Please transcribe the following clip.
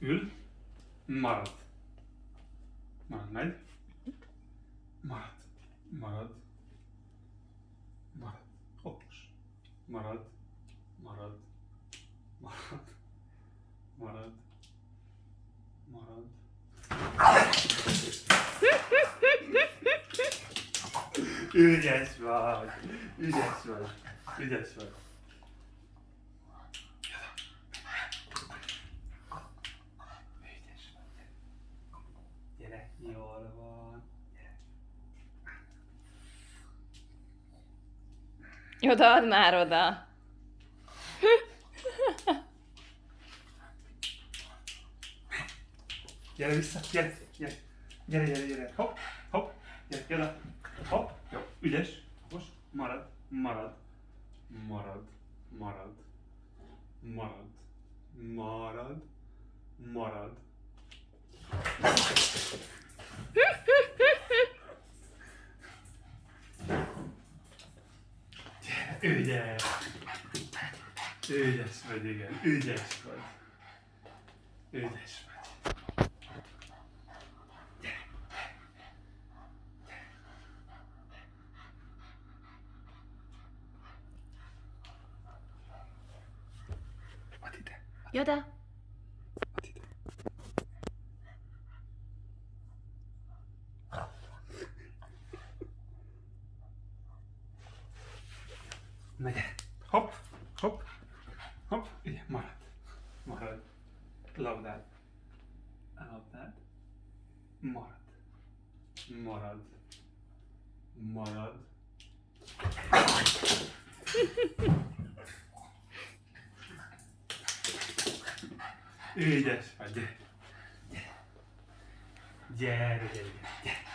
Ül. Marad. Marad, megy. Marad. Marad. Marad. Okos. Marad. Marad. Marad. Marad. Marad. Ügyes vagy. Ügyes vagy. Ügyes vagy. Ügyes vagy. Gyere, jól van. Oda, add már oda. Gyere vissza, gyere, gyere. Gyere, gyere, gyere. Hopp, hopp. Gyere, gyere. Hopp. Jó, ügyes. Most marad, marad. Marad, marad. Marad. Marad. Marad. Gyere, ügyes. Ügyes vagy, igen. Ügyes vagy. Ügyes vagy. Add ide. Joda. Add ide. Na gyere. Hopp, hopp, hopp. Igen, marad. Marad. Labdád. Labdád. Marad. Marad. Marad. Ügyes vagy, gyere. Gyere, gyere, gyere, gyere.